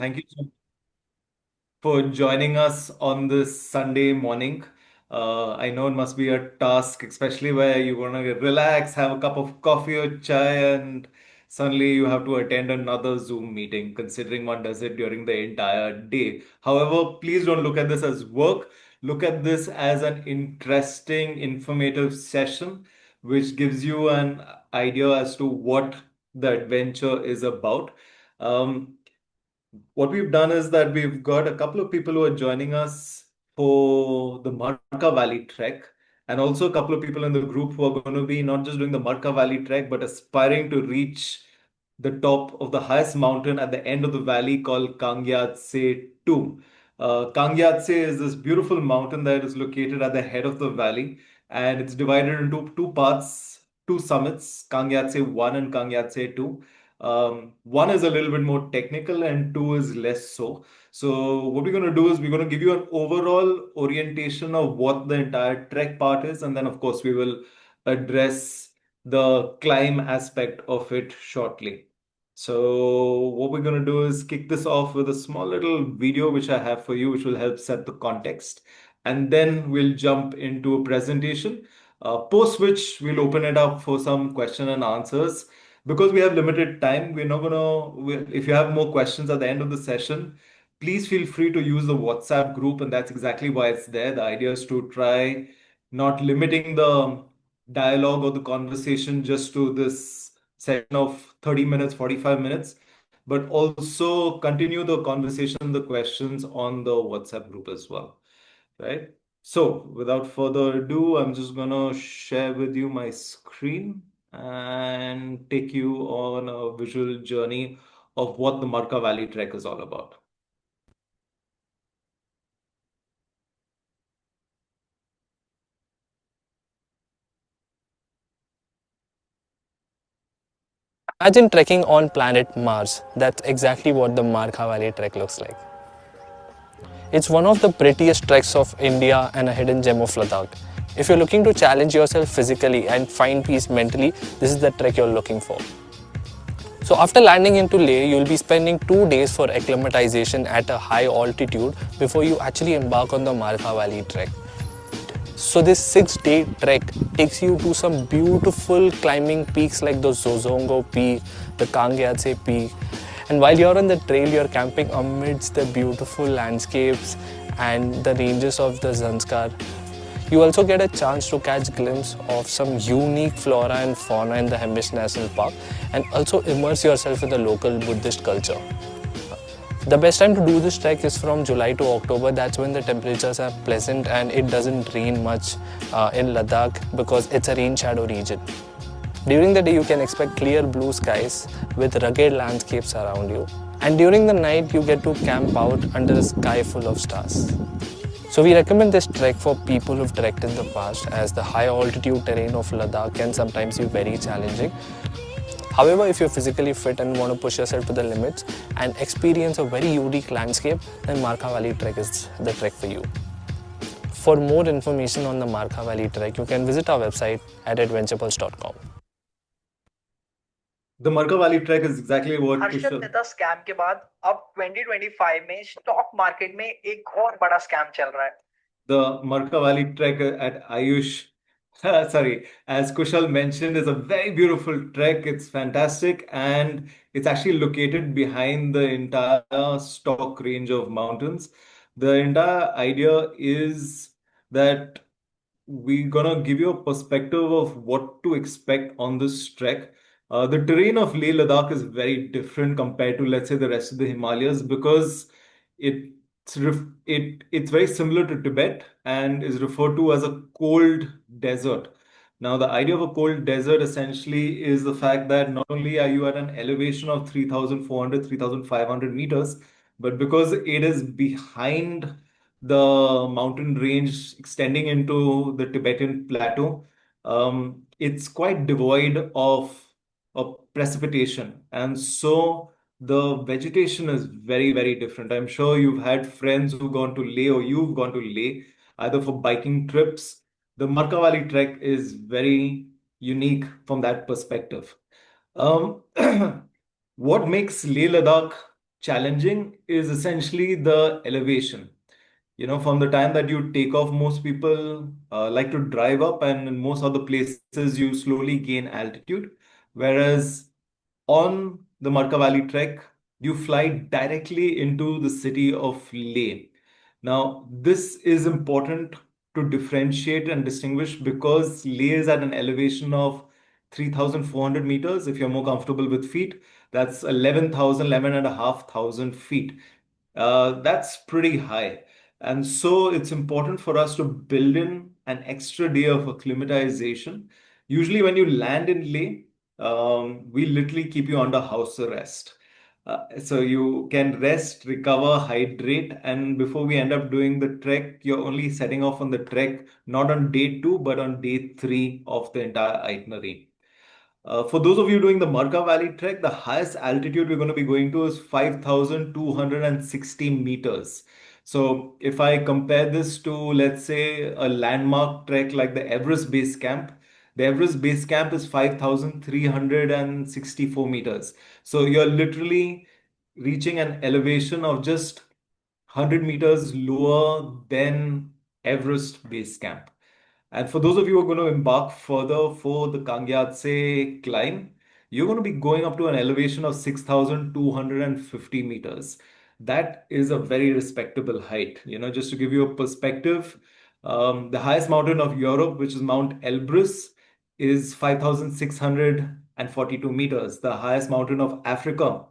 Thank you for joining us on this Sunday morning. I know it must be a task, especially where you want to relax, have a cup of coffee or chai, and suddenly you have to attend another Zoom meeting, considering one does it during the entire day. However, please don't look at this as work. Look at this as an interesting, informative session, which gives you an idea as to what the adventure is about. Um, what we've done is that we've got a couple of people who are joining us for the Markha Valley trek, and also a couple of people in the group who are going to be not just doing the Markha Valley trek, but aspiring to reach the top of the highest mountain at the end of the valley called Kang Yatse II. Kang Yatse is this beautiful mountain that is located at the head of the valley, and it's divided into two parts, two summits, Kang Yatse 1 and Kang Yatse 2. One is a little bit more technical and two is less so. So what we're going to do is we're going to give you an overall orientation of what the entire trek part is, and then of course we will address the climb aspect of it shortly. So what we're going to do is kick this off with a small little video which I have for you, which will help set the context, and then we'll jump into a presentation. Post which we'll open it up for some question and answers. Because we have limited time, we're not if you have more questions at the end of the session, please feel free to use the WhatsApp group, and that's exactly why it's there. The idea is to try not limiting the dialogue or the conversation just to this session of 30 minutes, 45 minutes, but also continue the conversation, the questions on the WhatsApp group as well, right? So without further ado, I'm just gonna share with you my screen and take you on a visual journey of what the Markha Valley Trek is all about. Imagine trekking on planet Mars. That's exactly what the Markha Valley trek looks like. It's one of the prettiest treks of India and a hidden gem of Ladakh. If you're looking to challenge yourself physically and find peace mentally, this is the trek you're looking for. So after landing into Leh, you'll be spending 2 days for acclimatization at a high altitude before you actually embark on the Markha Valley trek. So this 6-day trek takes you to some beautiful climbing peaks like the Zozongo Peak, the Kang Yatse Peak. And while you're on the trail, you're camping amidst the beautiful landscapes and the ranges of the Zanskar. You also get a chance to catch a glimpse of some unique flora and fauna in the Hemish National Park and also immerse yourself in the local Buddhist culture. The best time to do this trek is from July to October. That's when the temperatures are pleasant and it doesn't rain much in Ladakh because it's a rain shadow region. During the day, you can expect clear blue skies with rugged landscapes around you. And during the night, you get to camp out under a sky full of stars. So we recommend this trek for people who've trekked in the past, as the high altitude terrain of Ladakh can sometimes be very challenging. However, if you're physically fit and want to push yourself to the limits and experience a very unique landscape, then Markha Valley Trek is the trek for you. For more information on the Markha Valley Trek, you can visit our website at adventurepulse.com. The Markha Valley Trek is exactly what Harshad Kushal. Mehta scam के बाद अब 2025 में stock market में एक और बड़ा scam चल रहा है. The Markha Valley Trek at Ayush, sorry, as Kushal mentioned, is a very beautiful trek. It's fantastic, and it's actually located behind the entire stock range of mountains. The entire idea is that we're gonna give you a perspective of what to expect on this trek. The terrain of Leh Ladakh is very different compared to, let's say, the rest of the Himalayas because it's very similar to Tibet and is referred to as a cold desert. Now, the idea of a cold desert essentially is the fact that not only are you at an elevation of 3,400, 3,500 meters, but because it is behind the mountain range extending into the Tibetan plateau, it's quite devoid of precipitation. And so the vegetation is very, very different. I'm sure you've had friends who've gone to Leh or you've gone to Leh either for biking trips. The Markha Valley trek is very unique from that perspective. Um, what makes Leh Ladakh challenging is essentially the elevation. From the time that you take off, most people like to drive up, and in most other places, you slowly gain altitude. Whereas on the Markha Valley trek, you fly directly into the city of Leh. Now, this is important to differentiate and distinguish because Leh is at an elevation of 3,400 meters. If you're more comfortable with feet, that's 11,000, 11,500 feet. That's pretty high. And so it's important for us to build in an extra day of acclimatization. Usually, when you land in Leh, we literally keep you under house arrest. So you can rest, recover, hydrate, and before we end up doing the trek, you're only setting off on the trek not on day two, but on day three of the entire itinerary. For those of you doing the Markha Valley trek, the highest altitude we're going to be going to is 5,260 meters. So if I compare this to, let's say, a landmark trek like the Everest Base Camp is 5,364 meters. So you're literally reaching an elevation of just 100 meters lower than Everest Base Camp. And for those of you who are going to embark further for the Kang Yatse climb, you're going to be going up to an elevation of 6,250 meters. That is a very respectable height. Just to give you a perspective, the highest mountain of Europe, which is Mount Elbrus, is 5,642 meters. The highest mountain of Africa,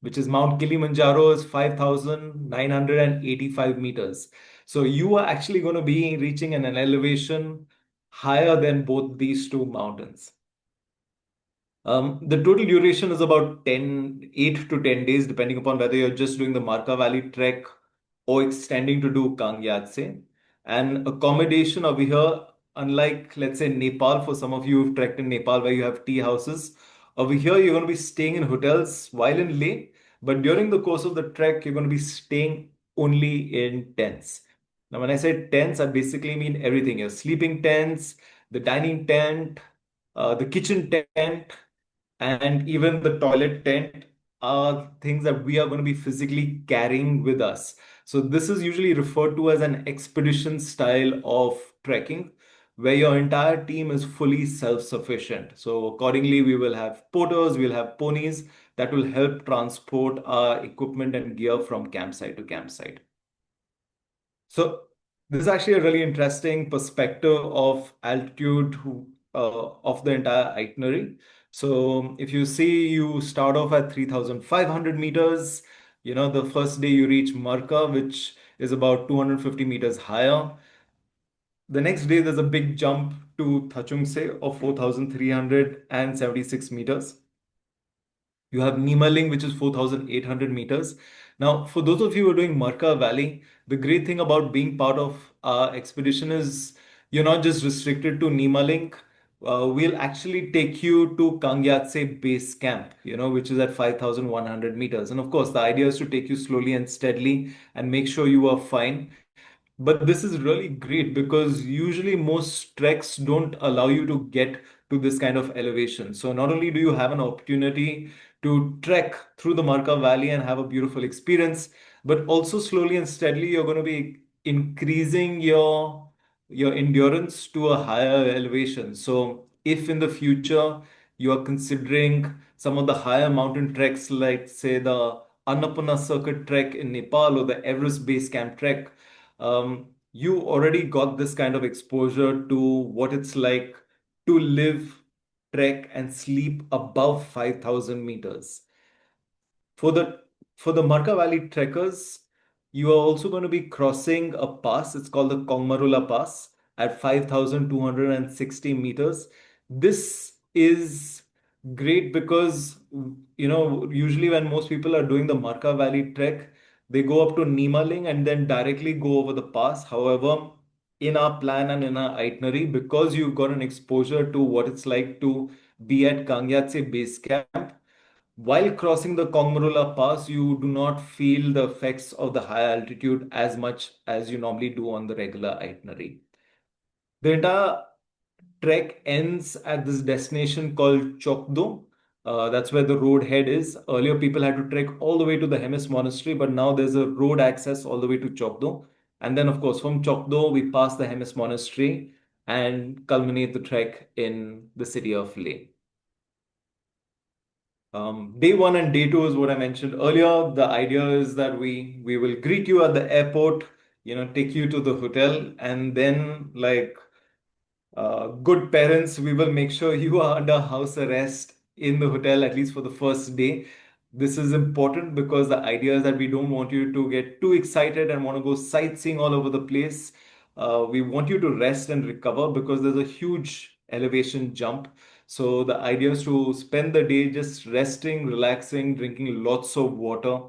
which is Mount Kilimanjaro, is 5,985 meters. So you are actually going to be reaching an elevation higher than both these two mountains. The total duration is about 8 to 10 days, depending upon whether you're just doing the Markha Valley trek or extending to do Kang Yatse. And accommodation over here, unlike, let's say, Nepal, for some of you who've trekked in Nepal where you have tea houses, over here you're going to be staying in hotels while in Leh, but during the course of the trek, you're going to be staying only in tents. Now, when I say tents, I basically mean everything: your sleeping tents, the dining tent, the kitchen tent, and even the toilet tent are things that we are going to be physically carrying with us. So this is usually referred to as an expedition style of trekking, where your entire team is fully self-sufficient. So accordingly, we will have porters, we'll have ponies that will help transport our equipment and gear from campsite to campsite. So this is actually a really interesting perspective of altitude of the entire itinerary. So if you see, you start off at 3,500 meters. The first day you reach Markha, which is about 250 meters higher. The next day there's a big jump to Thachungse of 4,376 meters. You have Nimaling, which is 4,800 meters. Now, for those of you who are doing Markha Valley, the great thing about being part of our expedition is you're not just restricted to Nimaling. We'll actually take you to Kang Yatse Base Camp, which is at 5,100 meters. And of course, the idea is to take you slowly and steadily and make sure you are fine. But this is really great because usually most treks don't allow you to get to this kind of elevation. So not only do you have an opportunity to trek through the Markha Valley and have a beautiful experience, but also slowly and steadily you're going to be increasing your endurance to a higher elevation. So if in the future you are considering some of the higher mountain treks, like say the Annapurna Circuit trek in Nepal or the Everest Base Camp trek, you already got this kind of exposure to what it's like to live, trek, and sleep above 5,000 meters. For the for the Markha Valley trekkers, you are also going to be crossing a pass. It's called the Kongmarula Pass at 5,260 meters. This is great because usually when most people are doing the Markha Valley trek, they go up to Nimaling and then directly go over the pass. However, in our plan and in our itinerary, because you've got an exposure to what it's like to be at Kang Yatse Base Camp, while crossing the Kongmarula Pass, you do not feel the effects of the high altitude as much as you normally do on the regular itinerary. The entire trek ends at this destination called Chokdo. That's where the road head is. Earlier, people had to trek all the way to the Hemis Monastery, but now there's a road access all the way to Chokdo. And then, of course, from Chokdo, we pass the Hemis Monastery and culminate the trek in the city of Leh. Day one and day two is what I mentioned earlier. The idea is that we will greet you at the airport, take you to the hotel, and then good parents, we will make sure you are under house arrest in the hotel, at least for the first day. This is important because the idea is that we don't want you to get too excited and want to go sightseeing all over the place. We want you to rest and recover because there's a huge elevation jump. So the idea is to spend the day just resting, relaxing, drinking lots of water.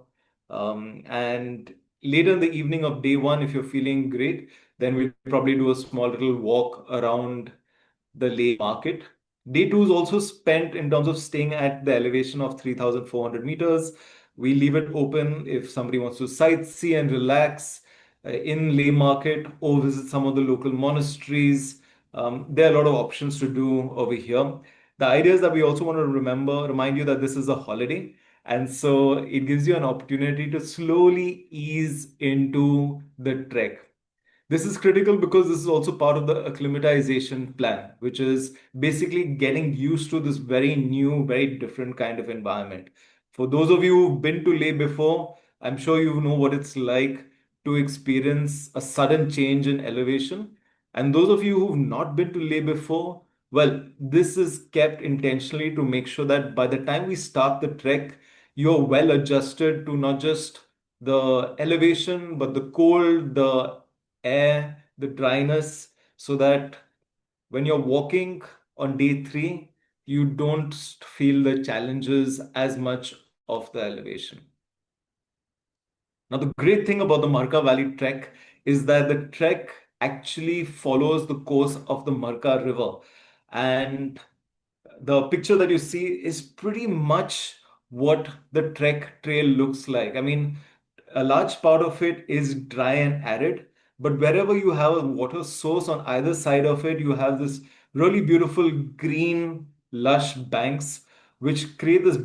And later in the evening of day one, if you're feeling great, then we'll probably do a small little walk around the Leh market. Day two is also spent in terms of staying at the elevation of 3,400 meters. We leave it open if somebody wants to sightsee and relax in Leh market or visit some of the local monasteries. There are a lot of options to do over here. The idea is that we also want to remind you that this is a holiday. And so it gives you an opportunity to slowly ease into the trek. This is critical because this is also part of the acclimatization plan, which is basically getting used to this very new, very different kind of environment. For those of you who've been to Leh before, I'm sure you know what it's like to experience a sudden change in elevation. And those of you who've not been to Leh before, well, this is kept intentionally to make sure that by the time we start the trek, you're well adjusted to not just the elevation, but the cold, the air, the dryness, so that when you're walking on day three, you don't feel the challenges as much of the elevation. Now, the great thing about the Markha Valley trek is that the trek actually follows the course of the Markha River. And the picture that you see is pretty much what the trek trail looks like. I mean, a large part of it is dry and arid, but wherever you have a water source on either side of it, you have this really beautiful green, lush banks, which create this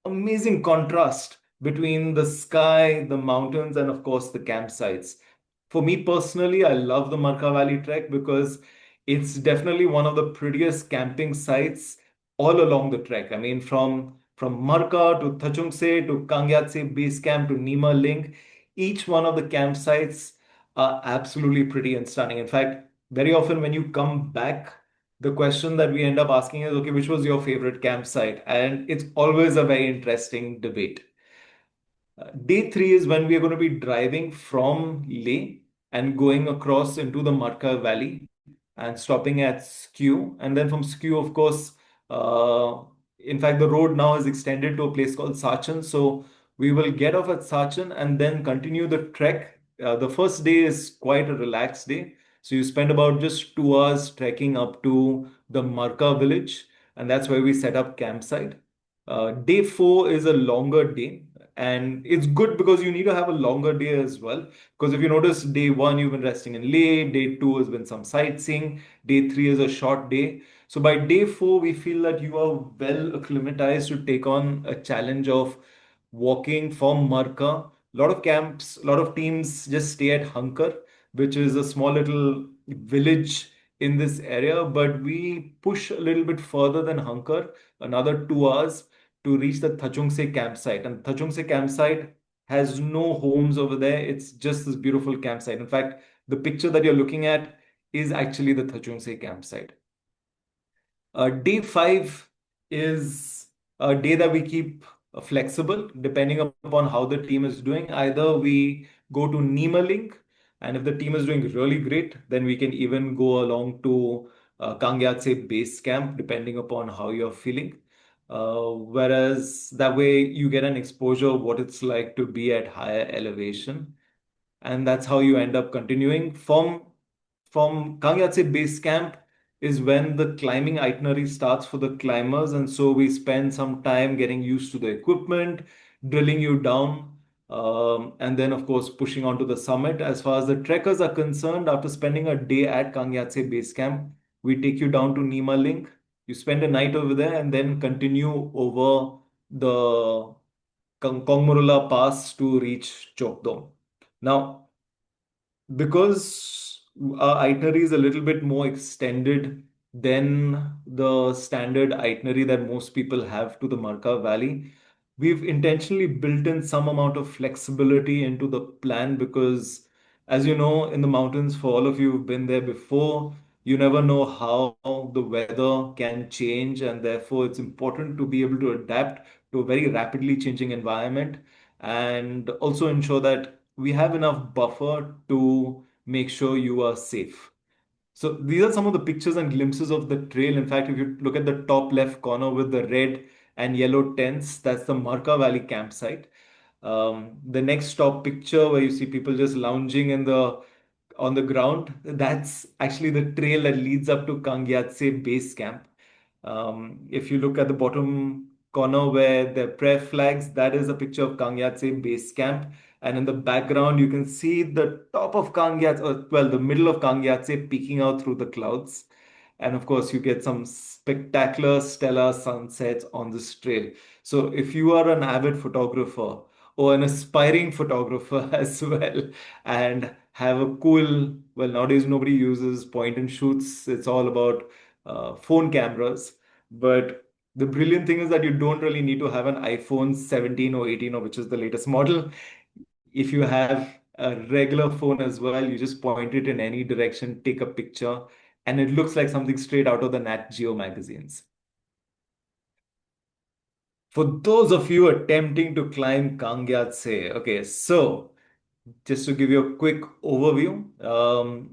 amazing contrast between the sky, the mountains, and of course the campsites. For me personally, I love the Markha Valley Trek because it's definitely one of the prettiest camping sites all along the trek. I mean, from Markha to Thachungse to Kang Yatse Base Camp to Nima Link, each one of the campsites are absolutely pretty and stunning. In fact, very often when you come back, the question that we end up asking is, okay, which was your favorite campsite? And it's always a very interesting debate. Day three is when we are going to be driving from Leh and going across into the Markha Valley and stopping at Skew. And then from Skew, of course, uh, in fact, the road now is extended to a place called Sachin. So we will get off at Sachin and then continue the trek. The first day is quite a relaxed day. So you spend about just 2 hours trekking up to the Markha village, and that's where we set up campsite. Day four is a longer day, and it's good because you need to have a longer day as well. Because if you notice, day one, you've been resting in Leh, day two has been some sightseeing, day three is a short day. So by day four, we feel that you are well acclimatized to take on a challenge of walking from Marka. A lot of camps, a lot of teams just stay at Hankar, which is a small little village in this area. But we push a little bit further than Hankar, another 2 hours to reach the Thachungse campsite. And Thachungse campsite has no homes over there. It's just this beautiful campsite. In fact, the picture that you're looking at is actually the Thachungse campsite. Day five is a day that we keep flexible depending upon how the team is doing. Either we go to Nima Link, and if the team is doing really great, then we can even go along to Kang Yatse Base Camp, depending upon how you're feeling. Whereas that way you get an exposure of what it's like to be at higher elevation, and that's how you end up continuing from Kang Yatse Base Camp is when the climbing itinerary starts for the climbers, and so we spend some time getting used to the equipment, drilling you down, and then of course pushing on to the summit. As far as the trekkers are concerned, after spending a day at Kang Yatse Base Camp, we take you down to Nima Link. You spend a night over there and then continue over the Kongmorula Pass to reach Chokdom. Now, because our itinerary is a little bit more extended than the standard itinerary that most people have to the Markha Valley, we've intentionally built in some amount of flexibility into the plan because, as you know, in the mountains, for all of you who've been there before, you never know how the weather can change, and therefore it's important to be able to adapt to a very rapidly changing environment and also ensure that we have enough buffer to make sure you are safe. So these are some of the pictures and glimpses of the trail. In fact, if you look at the top left corner with the red and yellow tents, that's the Markha Valley campsite. The next top picture where you see people just lounging in the on the ground, that's actually the trail that leads up to Kang Yatse base camp. If you look at the bottom corner where the prayer flags, that is a picture of Kang Yatse base camp. And in the background, you can see the top of Kang Yatse, or well, the middle of Kang Yatse peeking out through the clouds. And of course, you get some spectacular stellar sunsets on this trail. So if you are an avid photographer or an aspiring photographer as well, and have a cool, well, nowadays nobody uses point and shoots. It's all about phone cameras. But the brilliant thing is that you don't really need to have an iPhone 17 or 18, or which is the latest model. If you have a regular phone as well, you just point it in any direction, take a picture, and it looks like something straight out of the Nat Geo magazines. For those of you attempting to climb Kang Yatse, okay, so just to give you a quick overview,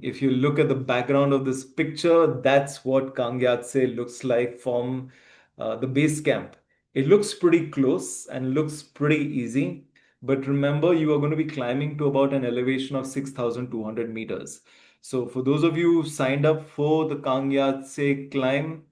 if you look at the background of this picture, that's what Kang Yatse looks like from the base camp. It looks pretty close and looks pretty easy, but remember, you are going to be climbing to about an elevation of 6,200 meters. So, for those of you who signed up for the Kang Yatse climb,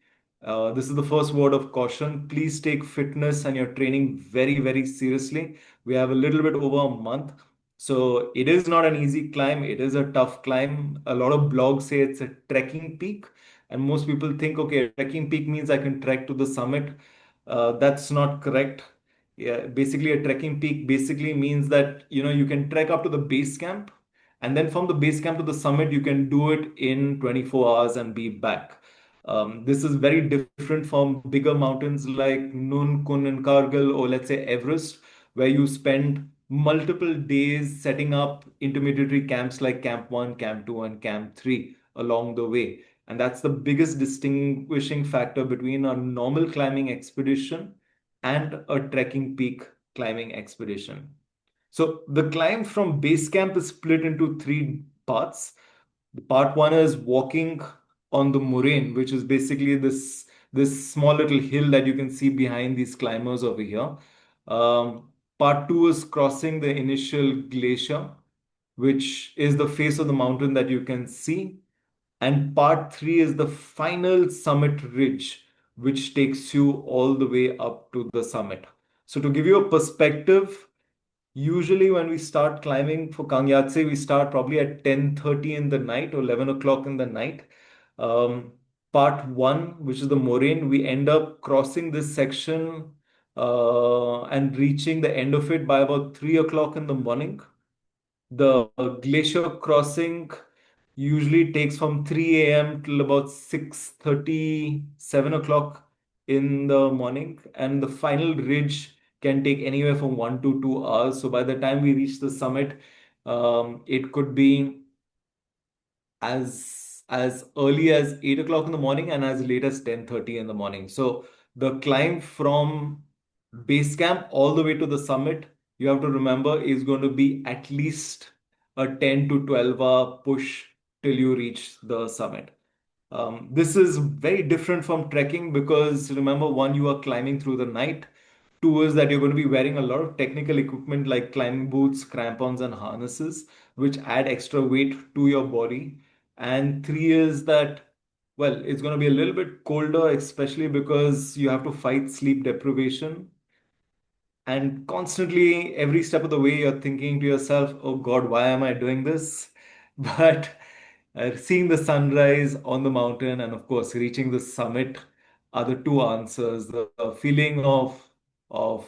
this is the first word of caution. Please take fitness and your training very, very seriously. We have a little bit over a month. So it is not an easy climb. It is a tough climb. A lot of blogs say it's a trekking peak. And most people think, okay, trekking peak means I can trek to the summit. That's not correct. Yeah, basically a trekking peak basically means that, you can trek up to the base camp. And then from the base camp to the summit, you can do it in 24 hours and be back. This is very different from bigger mountains like Nun, Kun, and Kargil, or let's say Everest, where you spend multiple days setting up intermediary camps like Camp 1, Camp 2, and Camp 3 along the way. And that's the biggest distinguishing factor between a normal climbing expedition and a trekking peak climbing expedition. So the climb from base camp is split into three parts. The part one is walking on the moraine, which is basically this small little hill that you can see behind these climbers over here. Part two is crossing the initial glacier, which is the face of the mountain that you can see. And part three is the final summit ridge, which takes you all the way up to the summit. So to give you a perspective, usually, when we start climbing for Kang Yatse, we start probably at 10:30 in the night or 11 o'clock in the night. Um, Part one, which is the moraine, we end up crossing this section and reaching the end of it by about 3 o'clock in the morning. The glacier crossing usually takes from 3 a.m. till about 6:30, 7 o'clock in the morning, and the final ridge can take anywhere from 1 to 2 hours. So by the time we reach the summit, it could be as early as 8 o'clock in the morning and as late as 10:30 in the morning. So the climb from base camp all the way to the summit, you have to remember, is going to be at least a 10 to 12 hour push till you reach the summit. This is very different from trekking because remember, one, you are climbing through the night. Two is that you're going to be wearing a lot of technical equipment like climbing boots, crampons, and harnesses, which add extra weight to your body. And three is that, well, it's going to be a little bit colder, especially because you have to fight sleep deprivation. And constantly, every step of the way, you're thinking to yourself, oh God, why am I doing this? But seeing the sunrise on the mountain and, of course, reaching the summit, are the two answers. The feeling of of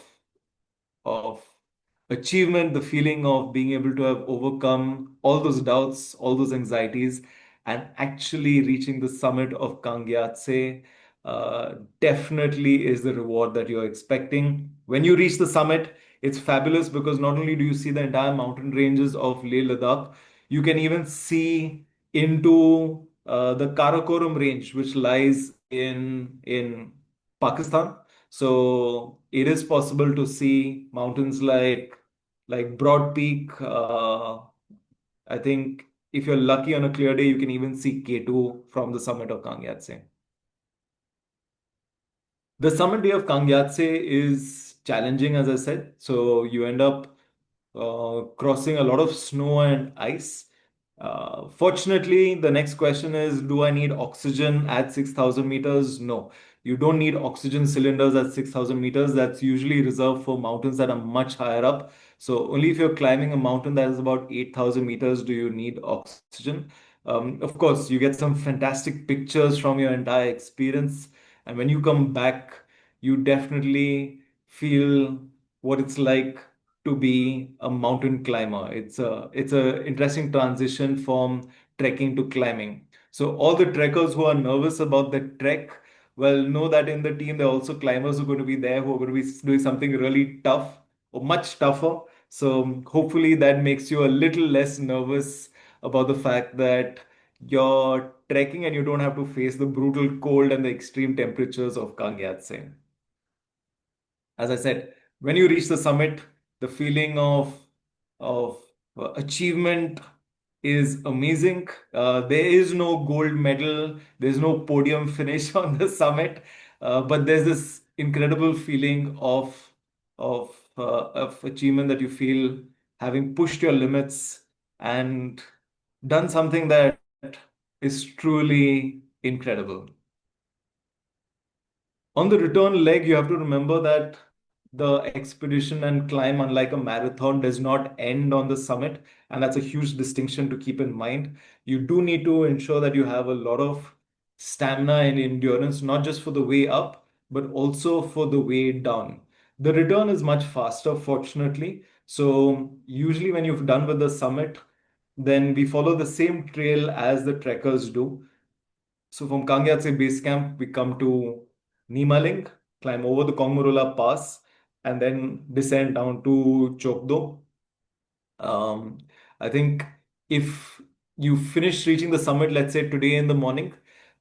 achievement, the feeling of being able to have overcome all those doubts, all those anxieties, and actually reaching the summit of Kang Yatse definitely is the reward that you're expecting. When you reach the summit, it's fabulous because not only do you see the entire mountain ranges of Leh Ladakh, you can even see into the Karakoram range, which lies in Pakistan. So it is possible to see mountains like Broad Peak. I think if you're lucky on a clear day, you can even see K2 from the summit of Kang Yatse. The summit day of Kang Yatse is challenging, as I said. So you end up crossing a lot of snow and ice. Fortunately, the next question is, do I need oxygen at 6,000 meters? No, you don't need oxygen cylinders at 6,000 meters. That's usually reserved for mountains that are much higher up. So only if you're climbing a mountain that is about 8,000 meters do you need oxygen. Of course, you get some fantastic pictures from your entire experience. And when you come back, you definitely feel what it's like to be a mountain climber. It's a interesting transition from trekking to climbing. So all the trekkers who are nervous about the trek, well, know that in the team there are also climbers who are going to be there who are going to be doing something really tough or much tougher. So hopefully that makes you a little less nervous about the fact that you're trekking and you don't have to face the brutal cold and the extreme temperatures of Kang Yatsen. As I said, when you reach the summit, the feeling of achievement is amazing. There is no gold medal, there's no podium finish on the summit, but there's this incredible feeling of achievement that you feel having pushed your limits and done something that is truly incredible. On the return leg, you have to remember that the expedition and climb, unlike a marathon, does not end on the summit. And that's a huge distinction to keep in mind. You do need to ensure that you have a lot of stamina and endurance, not just for the way up, but also for the way down. The return is much faster, fortunately. So, usually, when you've done with the summit, then we follow the same trail as the trekkers do. So from Kangyatse base camp, we come to Nimaling, climb over the Kongmurula Pass, and then descend down to Chokdo. Um, I think if you finish reaching the summit, let's say today in the morning,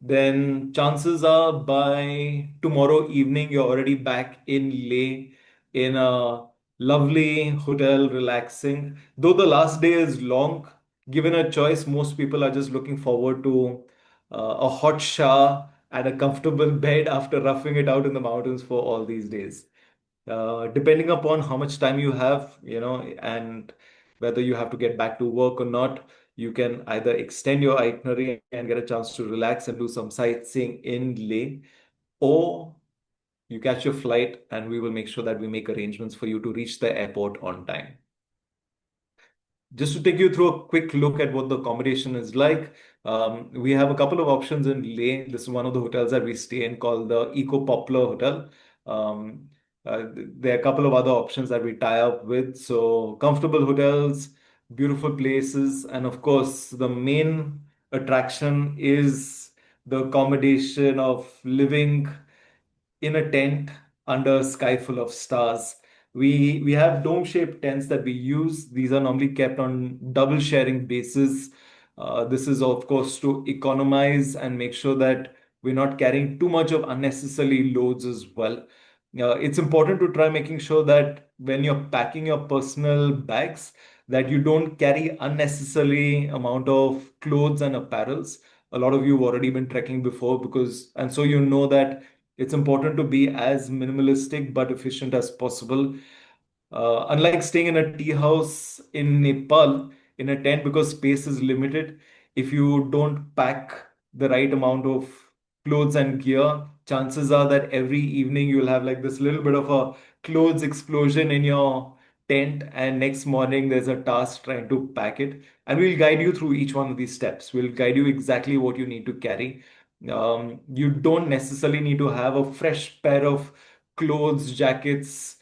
then chances are by tomorrow evening you're already back in Leh in a lovely hotel, relaxing. Though the last day is long, given a choice, most people are just looking forward to a hot shower and a comfortable bed after roughing it out in the mountains for all these days. Depending upon how much time you have, and whether you have to get back to work or not, you can either extend your itinerary and get a chance to relax and do some sightseeing in Leh, or you catch your flight and we will make sure that we make arrangements for you to reach the airport on time. Just to take you through a quick look at what the accommodation is like, we have a couple of options in Leh. This is one of the hotels that we stay in called the Eco Poplar Hotel. Um, there are a couple of other options that we tie up with. So, comfortable hotels, beautiful places, and of course, the main attraction is the accommodation of living in a tent under a sky full of stars. We have dome-shaped tents that we use. These are normally kept on double sharing basis. This is of course to economize and make sure that we're not carrying too much of unnecessary loads as well. It's important to try making sure that when you're packing your personal bags, that you don't carry unnecessary amount of clothes and apparels. A lot of you have already been trekking before and so you know that it's important to be as minimalistic but efficient as possible. Unlike staying in a tea house in Nepal in a tent because space is limited, if you don't pack the right amount of clothes and gear, chances are that every evening you'll have like this little bit of a clothes explosion in your tent, and next morning there's a task trying to pack it. And we'll guide you through each one of these steps. We'll guide you exactly what you need to carry. You don't necessarily need to have a fresh pair of clothes, jackets,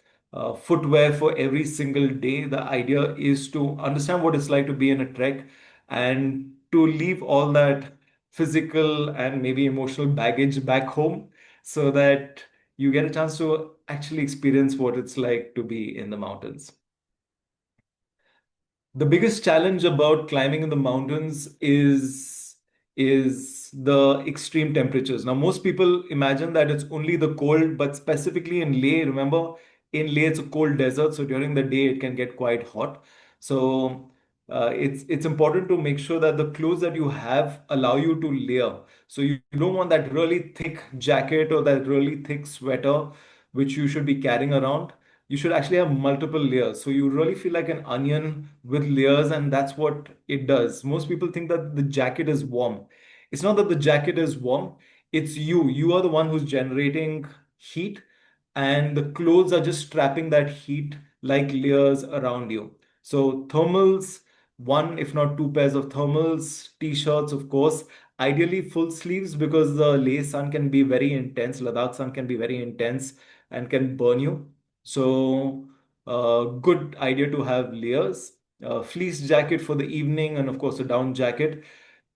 footwear for every single day. The idea is to understand what it's like to be in a trek and to leave all that physical and maybe emotional baggage back home so that you get a chance to actually experience what it's like to be in the mountains. The biggest challenge about climbing in the mountains is the extreme temperatures. Now, most people imagine that it's only the cold, but specifically in Leh, remember, in Leh it's a cold desert, so during the day it can get quite hot. So it's important to make sure that the clothes that you have allow you to layer. So you don't want that really thick jacket or that really thick sweater, which you should be carrying around. You should actually have multiple layers. So you really feel like an onion with layers, and that's what it does. Most people think that the jacket is warm. It's not that the jacket is warm, it's you. You are the one who's generating heat, and the clothes are just trapping that heat like layers around you. So, thermals, one, if not two pairs of thermals, t shirts, of course. Ideally, full sleeves because the Leh sun can be very intense, Ladakh sun can be very intense and can burn you. So, good idea to have layers. Fleece jacket for the evening, and of course, a down jacket.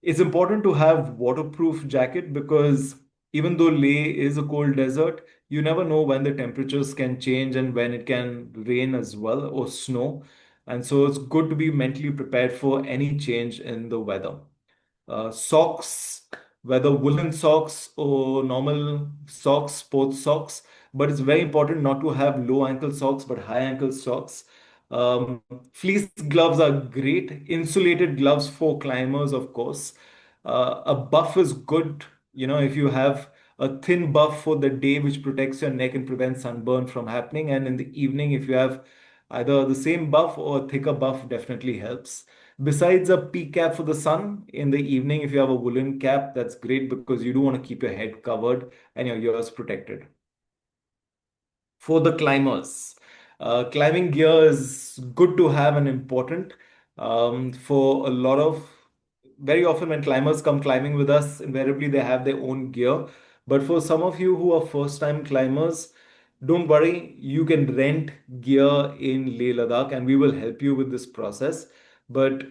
It's important to have waterproof jacket because even though Leh is a cold desert, you never know when the temperatures can change and when it can rain as well or snow. And so it's good to be mentally prepared for any change in the weather. Socks, whether woolen socks or normal socks, sports socks, but it's very important not to have low ankle socks but high ankle socks. Um, Fleece gloves are great. Insulated gloves for climbers, of course. A buff is good, if you have a thin buff for the day, which protects your neck and prevents sunburn from happening. And in the evening, if you have either the same buff or a thicker buff, definitely helps. Besides a pea cap for the sun, in the evening, if you have a woolen cap, that's great because you do want to keep your head covered and your ears protected. For the climbers, climbing gear is good to have and important. For a lot of Very often when climbers come climbing with us, invariably they have their own gear. But for some of you who are first time climbers, don't worry, you can rent gear in Leh Ladakh and we will help you with this process. But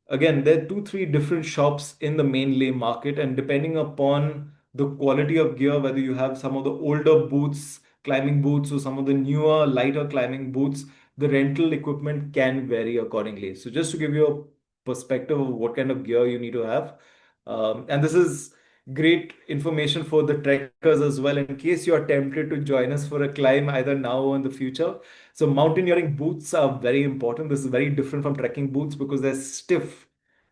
again, there are two, three different shops in the main Leh market, and depending upon the quality of gear, whether you have some of the older boots, climbing boots, or some of the newer, lighter climbing boots, the rental equipment can vary accordingly. So, just to give you a perspective of what kind of gear you need to have, and this is great information for the trekkers as well, in case you are tempted to join us for a climb either now or in the future. So, mountaineering boots are very important. This is very different from trekking boots because they're stiff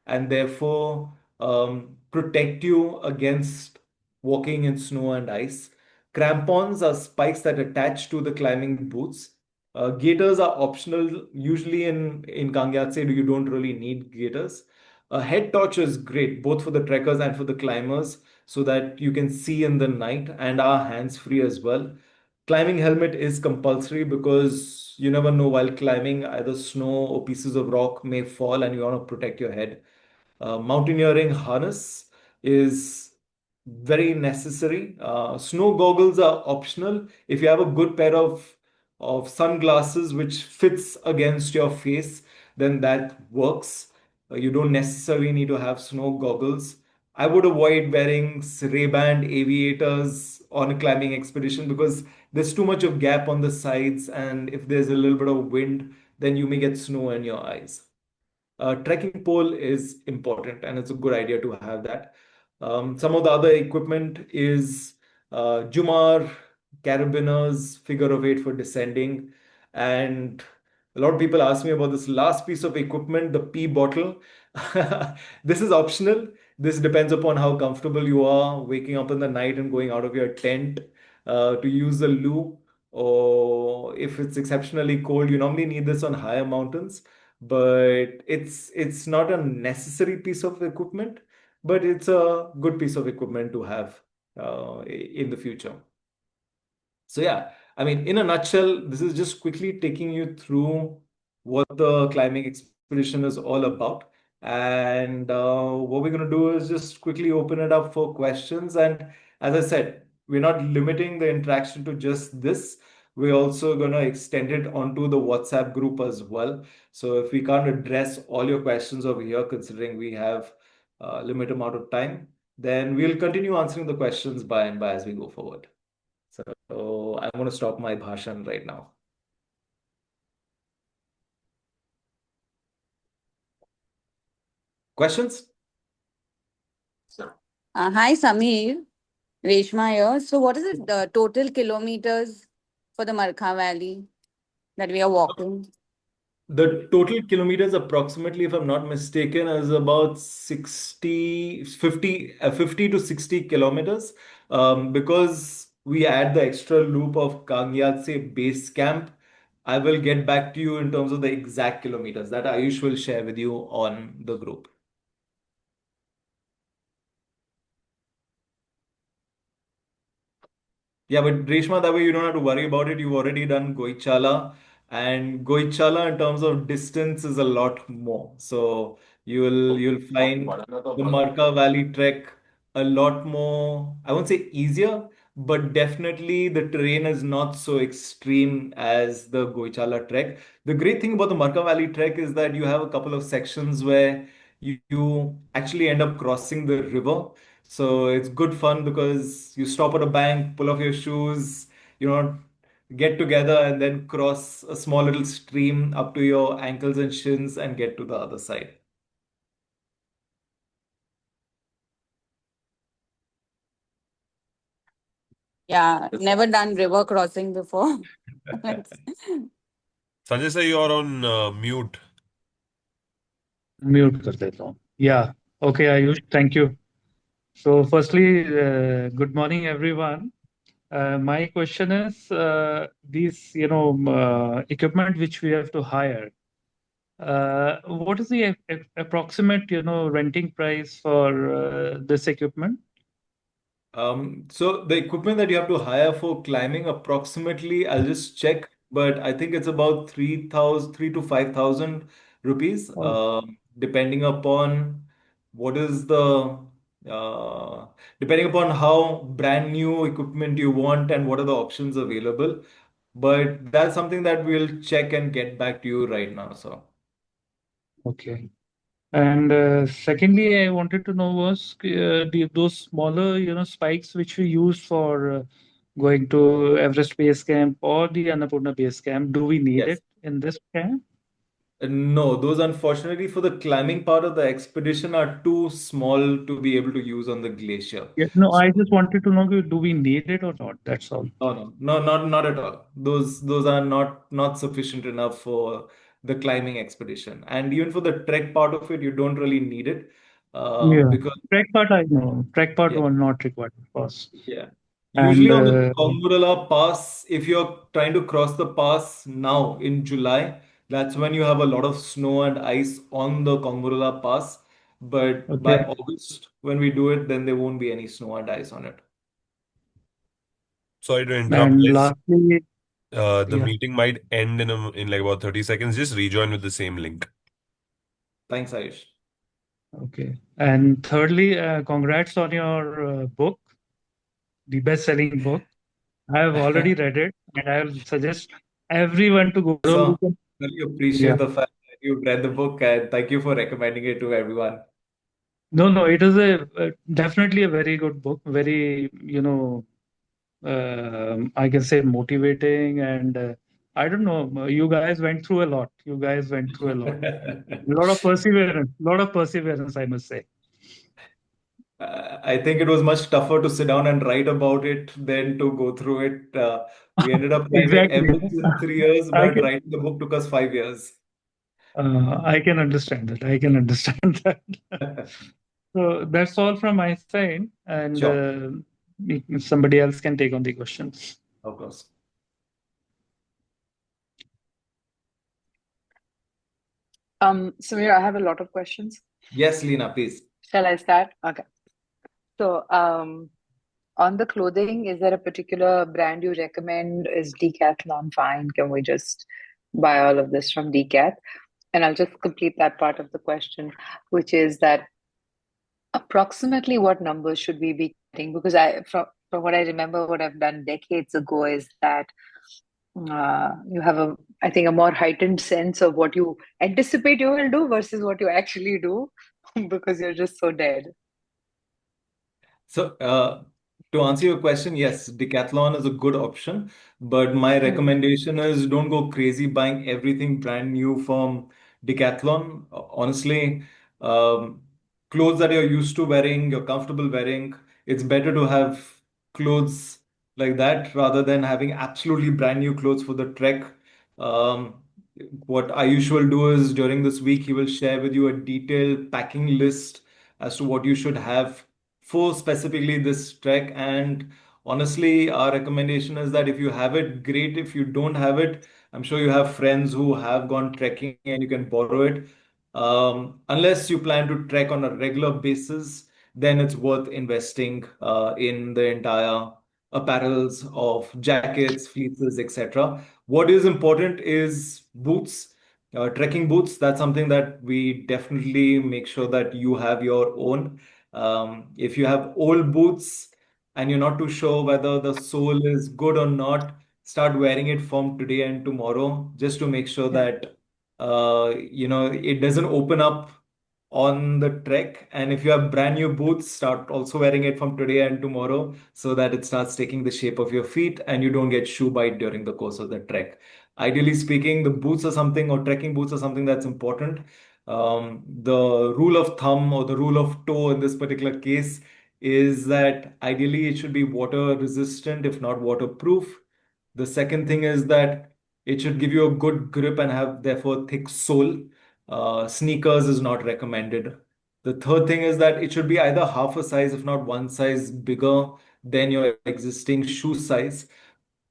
and therefore protect you against walking in snow and ice. Crampons are spikes that attach to the climbing boots. Gaiters are optional. Usually in Kang Yatse, you don't really need gaiters. A head torch is great, both for the trekkers and for the climbers, so that you can see in the night and are hands free as well. Climbing helmet is compulsory because you never know while climbing, either snow or pieces of rock may fall and you want to protect your head. Mountaineering harness is very necessary. Snow goggles are optional. If you have a good pair of sunglasses which fits against your face, then that works. You don't necessarily need to have snow goggles. I would avoid wearing Ray-Ban aviators on a climbing expedition because there's too much of gap on the sides, and if there's a little bit of wind, then you may get snow in your eyes. Trekking pole is important, and it's a good idea to have that. Some of the other equipment is Jumar, carabiners, figure of eight for descending, and a lot of people ask me about this last piece of equipment, the pee bottle. This is optional. This depends upon how comfortable you are waking up in the night and going out of your tent to use the loo. Or if it's exceptionally cold, you normally need this on higher mountains, but it's not a necessary piece of equipment, but it's a good piece of equipment to have in the future. So yeah, I mean, in a nutshell, this is just quickly taking you through what the climbing expedition is all about. And what we're going to do is just quickly open it up for questions. And as I said, we're not limiting the interaction to just this. We're also going to extend it onto the WhatsApp group as well. So if we can't address all your questions over here, considering we have a limited amount of time, then we'll continue answering the questions by and by as we go forward. So I'm going to stop my bhashan right now. Questions? Hi, Samir. Reshma here. So, what is the total kilometers for the Markha Valley that we are walking? The total kilometers approximately, if I'm not mistaken, is about 50 to 60 kilometers. Because we add the extra loop of Kang Yatse base camp, I will get back to you in terms of the exact kilometers that Ayush will share with you on the group. Yeah, but Reshma, that way you don't have to worry about it. You've already done Goichala, and Goichala in terms of distance is a lot more. So you'll find the Markha Valley trek a lot more, I won't say easier, but definitely the terrain is not so extreme as the Goichala trek. The great thing about the Markha Valley trek is that you have a couple of sections where you actually end up crossing the river. So it's good fun because you stop at a bank, pull off your shoes, you know, get together and then cross a small little stream up to your ankles and shins and get to the other side. Yeah, never done river crossing before. Let's- Sanjay sir, you're on mute. Mute कर देता हूँ या okay Ayush thank you so firstly good morning everyone my question is these equipment which we have to hire what is the approximate renting price for this equipment. So the equipment that you have to hire for climbing approximately, I'll just check, but I think it's about 3,000, 3 to 5,000 rupees, Oh, depending upon what is the, depending upon how brand new equipment you want and what are the options available. But that's something that we'll check and get back to you right now. So. okay. And secondly, I wanted to know was those smaller, spikes which we use for going to Everest Base Camp or the Annapurna Base Camp. Do we need Yes. it in this camp? No, those unfortunately for the climbing part of the expedition are too small to be able to use on the glacier. Yeah, no, So I just wanted to know, do we need it or not? That's all. not at all. Those are not sufficient enough for the climbing expedition. And even for the trek part of it, you don't really need it. Yeah. Because Trek part, I know. Trek part yeah, will not required, of course. yeah. And Usually on the Kongurala Pass, if you're trying to cross the pass now in July, that's when you have a lot of snow and ice on the Kongurala Pass. But okay. by August, when we do it, then there won't be any snow and ice on it. Sorry to interrupt, And guys. lastly, The yeah, meeting might end in like about 30 seconds. Just rejoin with the same link. Thanks, Ayush. okay. And thirdly, congrats on your book, the best-selling book. I have already read it, and I will suggest everyone to go. You So can, really yeah. appreciate the fact that you've read the book and thank you for recommending it to everyone. No, no, it is definitely a very good book. Very, I can say motivating, and I don't know. You guys went through a lot. You guys went through a lot. A lot of perseverance. Lot of perseverance, I must say. I think it was much tougher to sit down and write about it than to go through it. We ended up climbing Exactly. Everest in 3 years, I but can. writing the book took us 5 years. I can understand that. I can understand that. So that's all from my side, and Sure, somebody else can take on the questions. of course. Samir, I have a lot of questions. Yes, Lena, please. Shall I start? Okay. So, on the clothing, is there a particular brand you recommend? Is Decathlon fine? Can we just buy all of this from Decath? and I'll just complete that part of the question, which is that approximately what numbers should we be getting? Because from what I remember, what I've done decades ago is that you have I think, a more heightened sense of what you anticipate you will do versus what you actually do, because you're just so dead. So, to answer your question, yes, decathlon is a good option, but my Mm. recommendation is don't go crazy buying everything brand new from Decathlon. Honestly, um, clothes that you're used to wearing, you're comfortable wearing, it's better to have clothes like that rather than having absolutely brand new clothes for the trek. Um, what I usually do is during this week, he will share with you a detailed packing list as to what you should have for specifically this trek. And honestly, our recommendation is that if you have it, great. If you don't have it, I'm sure you have friends who have gone trekking and you can borrow it. Unless you plan to trek on a regular basis, then it's worth investing in the entire apparels of jackets, fleeces, etc. What is important is boots, trekking boots. That's something that we definitely make sure that you have your own. If you have old boots and you're not too sure whether the sole is good or not, start wearing it from today and tomorrow just to make sure Yeah. that it doesn't open up on the trek. And if you have brand new boots, start also wearing it from today and tomorrow so that it starts taking the shape of your feet and you don't get shoe bite during the course of the trek. Ideally speaking, the boots are something, or trekking boots are something that's important. The rule of thumb or the rule of toe in this particular case is that ideally it should be water resistant, if not waterproof. The second thing is that it should give you a good grip and have therefore thick sole. Sneakers is not recommended. The third thing is that it should be either half a size, if not one size bigger than your existing shoe size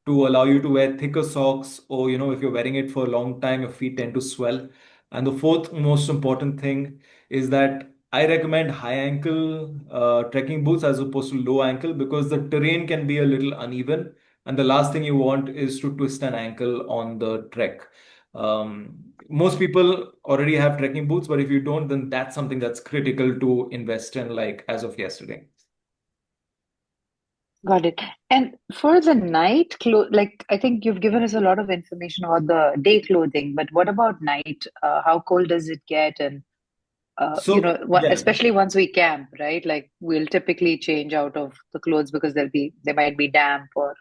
to allow you to wear thicker socks, or if you're wearing it for a long time your feet tend to swell. And the fourth most important thing is that I recommend high ankle trekking boots as opposed to low ankle because the terrain can be a little uneven, and the last thing you want is to twist an ankle on the trek. Most people already have trekking boots, but if you don't, then that's something that's critical to invest in, like as of yesterday. Got it. And for the night clothes, like, I think you've given us a lot of information about the day clothing, but what about night? How cold does it get? And So yeah. especially once we camp, right? Like, we'll typically change out of the clothes because they might be damp or.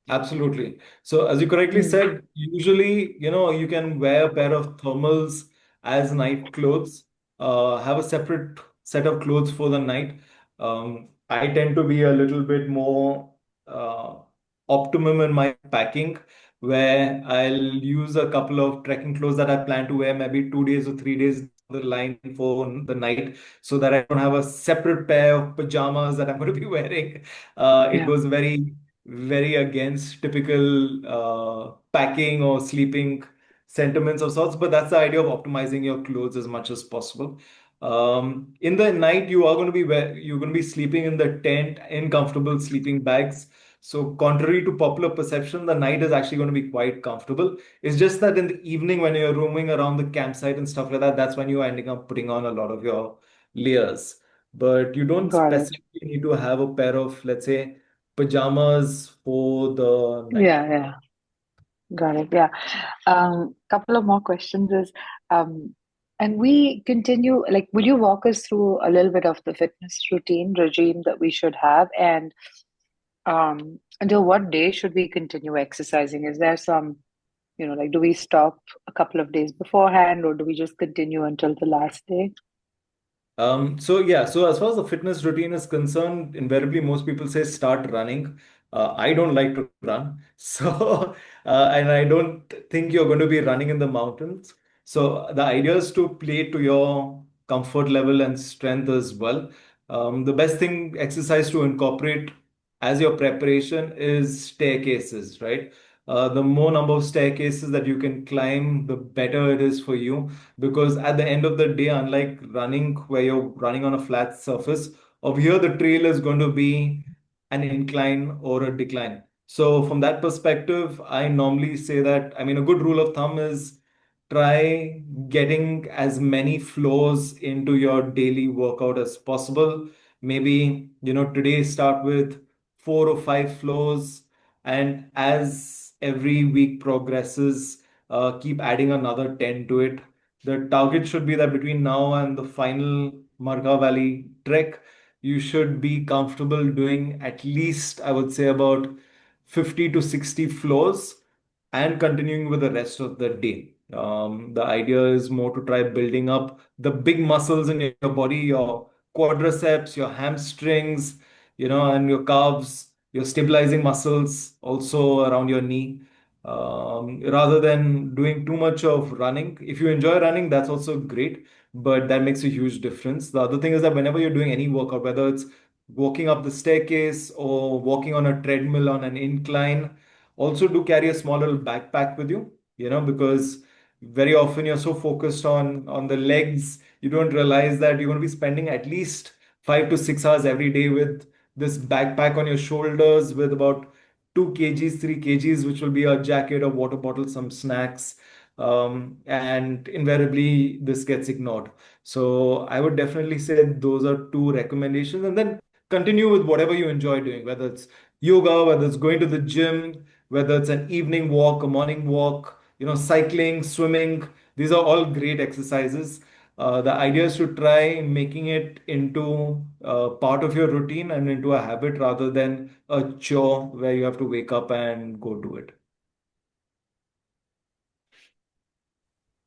Absolutely. So, as you correctly Mm. said, usually, you can wear a pair of thermals as night clothes, have a separate set of clothes for the night. I tend to be a little bit more uh, optimum in my packing, where I'll use a couple of trekking clothes that I plan to wear maybe 2 days or 3 days down the line for the night, so that I don't have a separate pair of pajamas that I'm going to be wearing. It Yeah. goes very against typical packing or sleeping sentiments of sorts, but that's the idea of optimizing your clothes as much as possible. In the night, you're going to be sleeping in the tent in comfortable sleeping bags. So, contrary to popular perception, the night is actually going to be quite comfortable. It's just that in the evening, when you're roaming around the campsite and stuff like that, that's when you're ending up putting on a lot of your layers. But you don't Got it. specifically need to have a pair of, let's say, pajamas for the night. Yeah, yeah. Got it. Yeah. Couple of more questions is, and we continue, like, will you walk us through a little bit of the fitness routine regime that we should have? And until what day should we continue exercising? Is there some, like, do we stop a couple of days beforehand, or do we just continue until the last day? So as far as the fitness routine is concerned, invariably most people say start running. I don't like to run, so and I don't think you're going to be running in the mountains. So the idea is to play to your comfort level and strength as well. The best thing exercise to incorporate as your preparation is staircases, right? The more number of staircases that you can climb, the better it is for you, because at the end of the day, unlike running where you're running on a flat surface, over here the trail is going to be an incline or a decline. So from that perspective, I normally say that, I mean, a good rule of thumb is try getting as many flows into your daily workout as possible. Maybe, today start with 4 or 5 flows, and as every week progresses, keep adding another 10 to it. The target should be that between now and the final Markha Valley trek, you should be comfortable doing at least, I would say, about 50 to 60 floors and continuing with the rest of the day. The idea is more to try building up the big muscles in your body, your quadriceps, your hamstrings, and your calves, your stabilizing muscles also around your knee. Rather than doing too much of running. If you enjoy running, that's also great, but that makes a huge difference. The other thing is that whenever you're doing any workout, whether it's walking up the staircase or walking on a treadmill on an incline, also do carry a small little backpack with you, because very often you're so focused on the legs, you don't realize that you're going to be spending at least 5 to 6 hours every day with this backpack on your shoulders with about 2 kgs, 3 kgs, which will be a jacket, a water bottle, some snacks. And invariably, this gets ignored. So I would definitely say those are two recommendations. And then continue with whatever you enjoy doing, whether it's yoga, whether it's going to the gym, whether it's an evening walk, a morning walk, cycling, swimming. These are all great exercises. The idea is to try making it into part of your routine and into a habit rather than a chore where you have to wake up and go do it.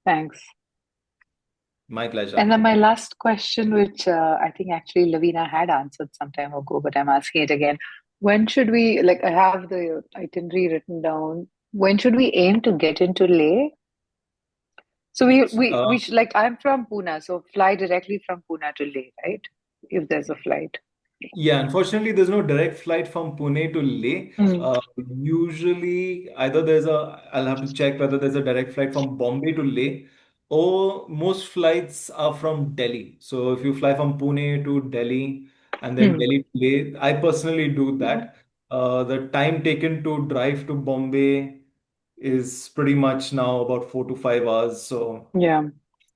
Thanks. My pleasure. And then my last question, which I think actually Lavina had answered some time ago, but I'm asking it again. When should we, like, I have the itinerary written down. When should we aim to get into Leh? So we Uh, should, like, I'm from Pune, so fly directly from Pune to Leh, right? If there's a flight. Yeah, unfortunately, there's no direct flight from Pune to Leh. Mm. Usually, I'll have to check whether there's a direct flight from Bombay to Leh, or most flights are from Delhi. So if you fly from Pune to Delhi and then Mm. Delhi to Leh, I personally do that. The time taken to drive to Bombay is pretty much now about 4 to 5 hours. So Yeah.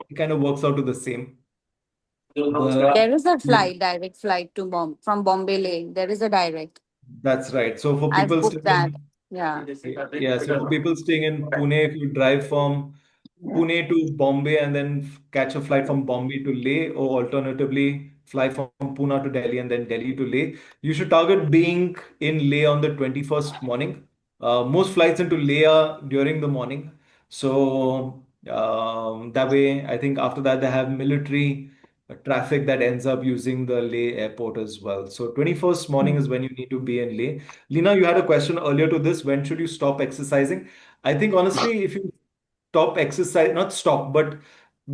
it kind of works out to the same. But There is a yeah, flight, direct flight to from Bombay Lane. There is a direct. that's right. So for I've people booked staying that. in Yeah. Yeah, so for people staying in Pune, if you drive from Pune to Bombay and then catch a flight from Bombay to Leh, or alternatively fly from Pune to Delhi and then Delhi to Leh, you should target being in Leh on the 21st morning. Most flights into Leh are during the morning. So that way, I think after that, they have military traffic that ends up using the Leh airport as well. So 21st morning Mm. is when you need to be in Leh. Lina, you had a question earlier to this. When should you stop exercising? I think honestly, if you stop exercise, not stop, but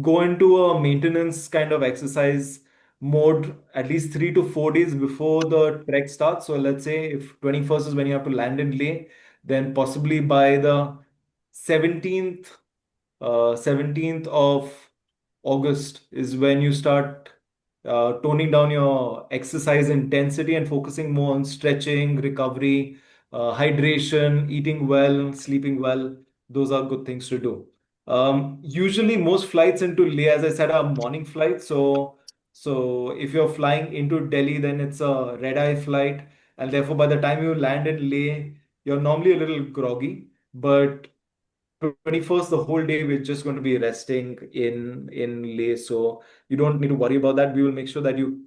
go into a maintenance kind of exercise mode at least 3 to 4 days before the trek starts. So let's say if 21st is when you have to land in Leh, then possibly by the 17th 17th of August is when you start toning down your exercise intensity and focusing more on stretching, recovery, hydration, eating well, sleeping well. Those are good things to do. Usually, most flights into Leh, as I said, are morning flights. So if you're flying into Delhi, then it's a red-eye flight, and therefore, by the time you land in Leh, you're normally a little groggy. But 21st, the whole day we're just going to be resting in Leh, so you don't need to worry about that. We will make sure that you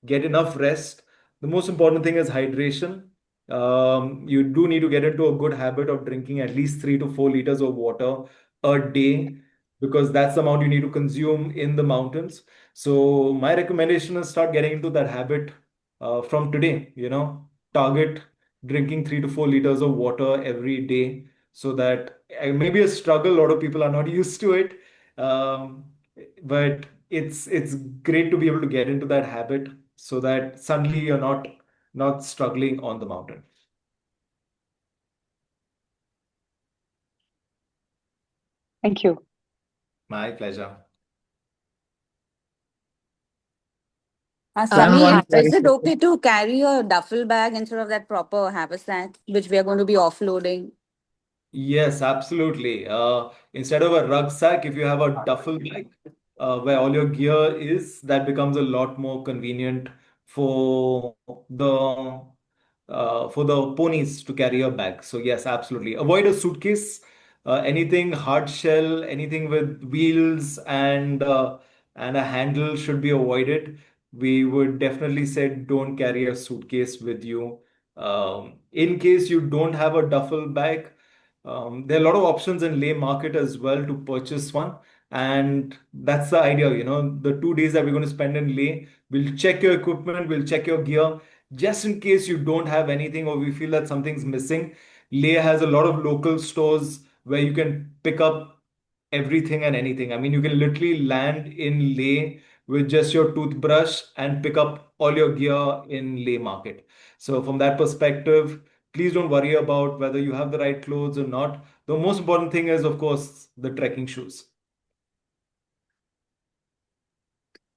get enough rest. The most important thing is hydration. You do need to get into a good habit of drinking at least 3 to 4 liters of water a day, because that's the amount you need to consume in the mountains. So my recommendation is start getting into that habit from today. Target drinking 3 to 4 liters of water every day, so that maybe a struggle. A lot of people are not used to it, um, but it's great to be able to get into that habit so that suddenly you're not struggling on the mountain. Thank you. My pleasure. And one Samir, is it clarification. okay to carry a duffel bag instead of that proper haversack, which we are going to be offloading? Yes, absolutely. Instead of a rucksack, if you have a duffel bag where all your gear is, that becomes a lot more convenient for the for the ponies to carry a bag. So yes, absolutely. Avoid a suitcase, anything hard shell, anything with wheels and a handle should be avoided. We would definitely say don't carry a suitcase with you. In case you don't have a duffel bag, there are a lot of options in Leh market as well to purchase one. And that's the idea, the 2 days that we're going to spend in Leh, we'll check your equipment, we'll check your gear, just in case you don't have anything or we feel that something's missing. Leh has a lot of local stores where you can pick up everything and anything. I mean, you can literally land in Leh with just your toothbrush and pick up all your gear in Leh market. So from that perspective, please don't worry about whether you have the right clothes or not. The most important thing is, of course, the trekking shoes.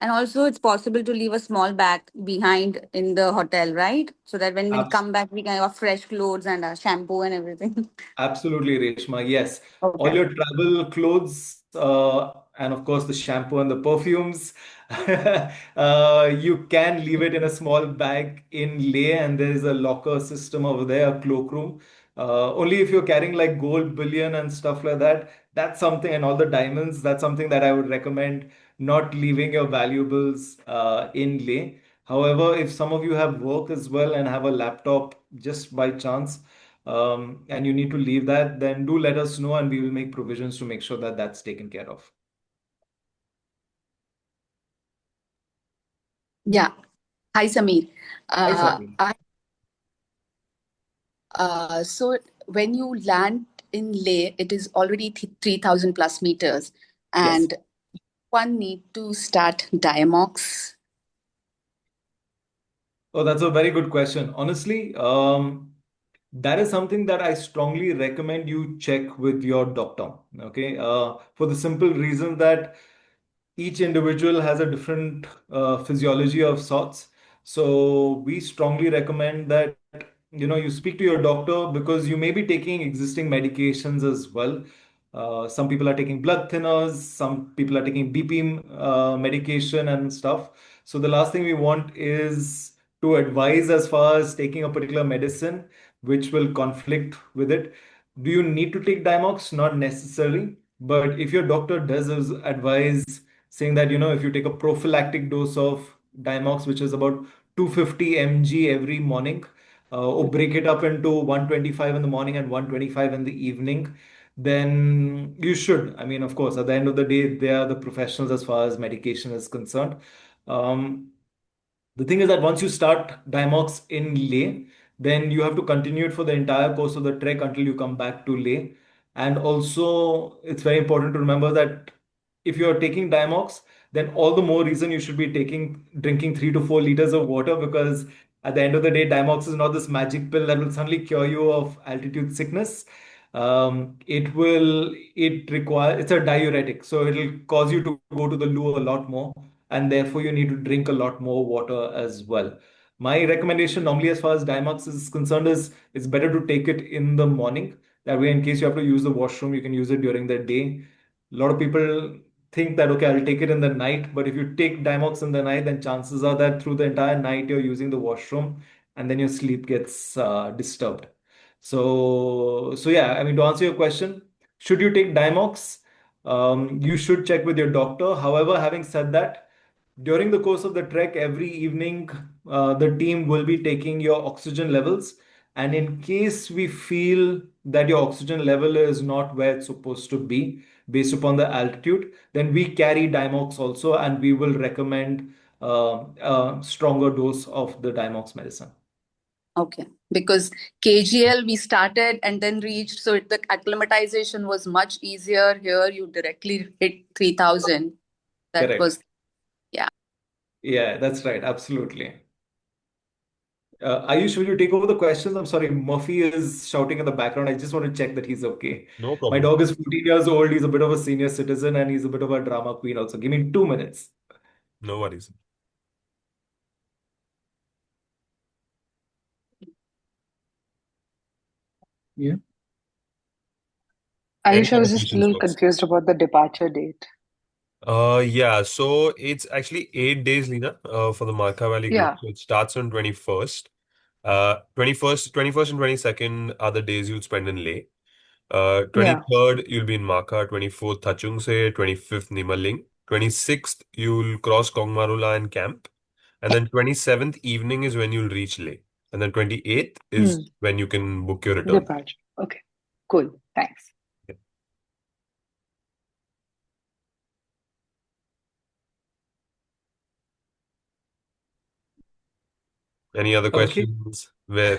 And also, it's possible to leave a small bag behind in the hotel, right? So that when we come back, we can have fresh clothes and shampoo and everything. Absolutely, Reshma. Yes. All Okay. your travel clothes, and of course the shampoo and the perfumes, you can leave it in a small bag in Leh, and there is a locker system over there, a cloakroom. Only if you're carrying like gold bullion and stuff like that, that's something, and all the diamonds, that's something that I would recommend not leaving your valuables in Leh. However, if some of you have work as well and have a laptop just by chance, and you need to leave that, then do let us know and we will make provisions to make sure that that's taken care of. Yeah. Hi, Samir. Hi, Uh, Safi. I, so when you land in Leh, it is already 3,000 plus meters, Yes. and one need to start diamox. Oh, that's a very good question. Honestly, that is something that I strongly recommend you check with your doctor. Okay. For the simple reason that each individual has a different physiology of sorts. So we strongly recommend that you speak to your doctor because you may be taking existing medications as well. Some people are taking blood thinners, some people are taking BP medication and stuff. So the last thing we want is to advise as far as taking a particular medicine which will conflict with it. Do you need to take Dimox? Not necessarily, but if your doctor does advise saying that if you take a prophylactic dose of Dimox, which is about 250 mg every morning, or break it up into 125 in the morning and 125 in the evening, then you should. I mean, of course, at the end of the day, they are the professionals as far as medication is concerned. Um, the thing is that once you start Dimox in Leh, then you have to continue it for the entire course of the trek until you come back to Leh. And also, it's very important to remember that if you're taking Dimox, then all the more reason you should be drinking 3 to 4 liters of water, because at the end of the day, Dimox is not this magic pill that will suddenly cure you of altitude sickness. It's a diuretic, so it'll cause you to go to the loo a lot more, and therefore you need to drink a lot more water as well. My recommendation normally as far as Dimax is concerned is it's better to take it in the morning. That way, in case you have to use the washroom, you can use it during the day. A lot of people think that, okay, I'll take it in the night, but if you take Dimox in the night, then chances are that through the entire night you're using the washroom and then your sleep gets disturbed. So yeah, I mean, to answer your question, should you take Dimox? You should check with your doctor. However, having said that, during the course of the trek, every evening, the team will be taking your oxygen levels. And in case we feel that your oxygen level is not where it's supposed to be based upon the altitude, then we carry Dimox also, and we will recommend a stronger dose of the Dimox medicine. Okay. Because KGL we started and then reached, so the acclimatization was much easier. Here you directly hit 3,000. That Correct. was, yeah. Yeah, that's right. Absolutely. Ayush, will you take over the questions? I'm sorry, Murphy is shouting in the background. I just want to check that he's okay. No My problem. dog is 14 years old. He's a bit of a senior citizen and he's a bit of a drama queen also. Give me 2 minutes. No worries. Yeah. Ayush, any I other was just a questions little first? confused about the departure date. Yeah, so it's actually 8 days, Lena, for the Markha Valley group. Yeah, So it starts on 21st. 21st and 22nd are the days you'll spend in Leh. yeah. 23rd, you'll be in Markha. 24th, Thachungse. 25th, Nimaling. 26th, you'll cross Kongmarula and camp. And then 27th evening is when you'll reach Leh. And then 28th is Hmm. when you can book your return. Departure. Okay. Cool. Thanks. Any other Okay. questions where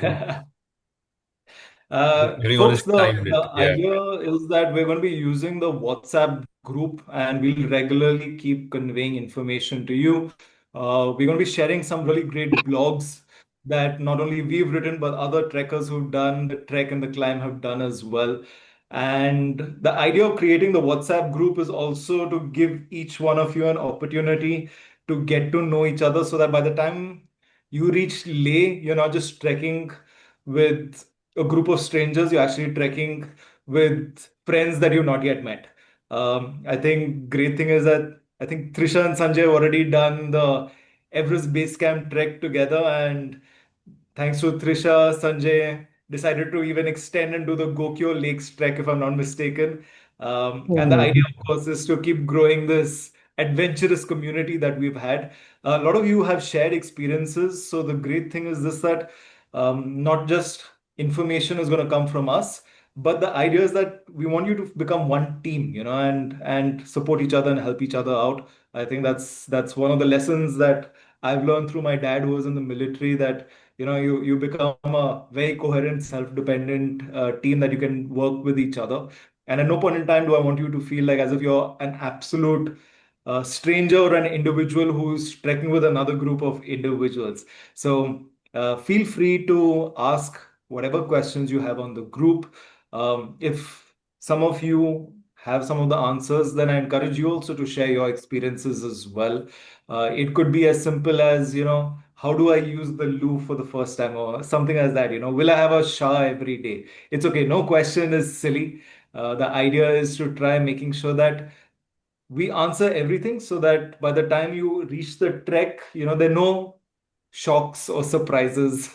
everyone is Folks, timed the it? Yeah. idea is that we're going to be using the WhatsApp group and we'll regularly keep conveying information to you. We're going to be sharing some really great blogs that not only we've written, but other trekkers who've done the trek and the climb have done as well. And the idea of creating the WhatsApp group is also to give each one of you an opportunity to get to know each other so that by the time you reach Leh, you're not just trekking with a group of strangers, you're actually trekking with friends that you've not yet met. I think great thing is that I think Trisha and Sanjay have already done the Everest Base Camp trek together, and thanks to Trisha, Sanjay decided to even extend and do the Gokyo Lakes trek, if I'm not mistaken. And the Hmm. idea, of course, is to keep growing this adventurous community that we've had. A lot of you have shared experiences. So the great thing is this that not just information is going to come from us, but the idea is that we want you to become one team, and support each other and help each other out. I think that's one of the lessons that I've learned through my dad who was in the military that you become a very coherent self-dependent team that you can work with each other, and at no point in time do I want you to feel like as if you're an absolute stranger or an individual who's trekking with another group of individuals. So feel free to ask whatever questions you have on the group. If some of you have some of the answers, then I encourage you also to share your experiences as well. It could be as simple as, how do I use the loo for the first time or something as that, will I have a shower every day? It's okay. No question is silly. The idea is to try making sure that we answer everything so that by the time you reach the trek, there are no shocks or surprises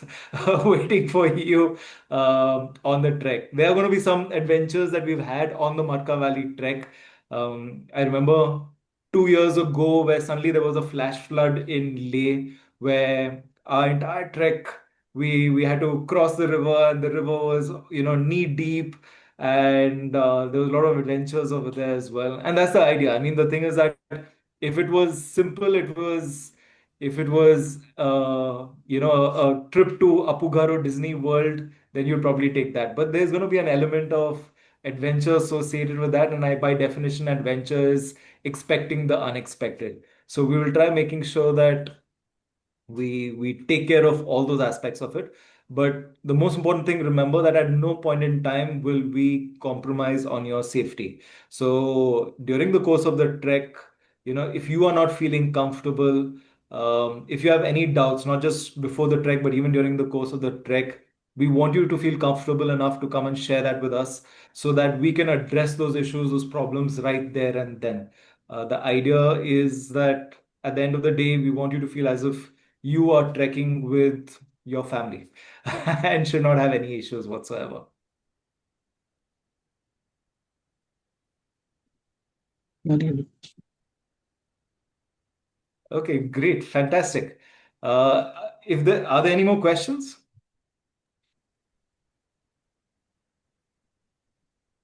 waiting for you on the trek. There are going to be some adventures that we've had on the Markha Valley trek. I remember 2 years ago where suddenly there was a flash flood in Leh where our entire trek we had to cross the river and the river was knee deep, and there was a lot of adventures over there as well. And that's the idea. I mean, the thing is that if it was simple, if it was a trip to Apugaro Disney World, then you'd probably take that. But there's going to be an element of adventure associated with that, and I by definition adventure is expecting the unexpected. So we will try making sure that we take care of all those aspects of it, but the most important thing, remember that at no point in time will we compromise on your safety. So during the course of the trek, if you are not feeling comfortable, if you have any doubts, not just before the trek but even during the course of the trek, we want you to feel comfortable enough to come and share that with us so that we can address those issues, those problems right there and then. The idea is that at the end of the day, we want you to feel as if you are trekking with your family and should not have any issues whatsoever. Okay, great, fantastic. If there are there any more questions?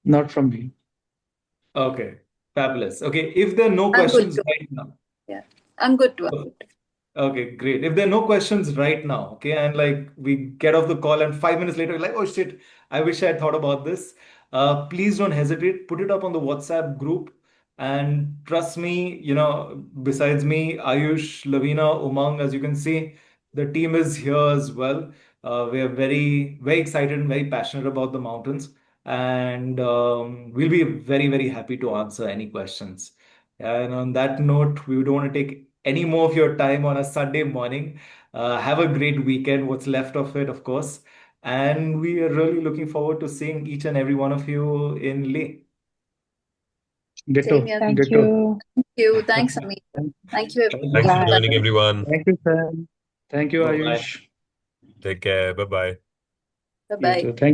Not from me. Okay, fabulous. Okay, if there are no I'm good questions to. right now. Yeah, I'm good to. I'm good to. Okay, great. If there are no questions right now, okay, and like we get off the call and 5 minutes later, we're like, oh shit, I wish I had thought about this. Please don't hesitate. Put it up on the WhatsApp group. And trust me, besides me, Ayush, Lavina, Umang, as you can see, the team is here as well. We are very, very excited and very passionate about the mountains. And we'll be very, very happy to answer any questions. And on that note, we don't want to take any more of your time on a Sunday morning. Have a great weekend, what's left of it, of course. And we are really looking forward to seeing each and every one of you in Leh. Ditto. Same here. Thank Ditto. you. Thank you. Thanks, Samir. Thank you, Thank Thanks you. for everybody. Bye. joining, everyone. Thank you, Sam. Thank you, Bye-bye. Ayush. Take care. Bye bye. You Bye-bye. too. Thank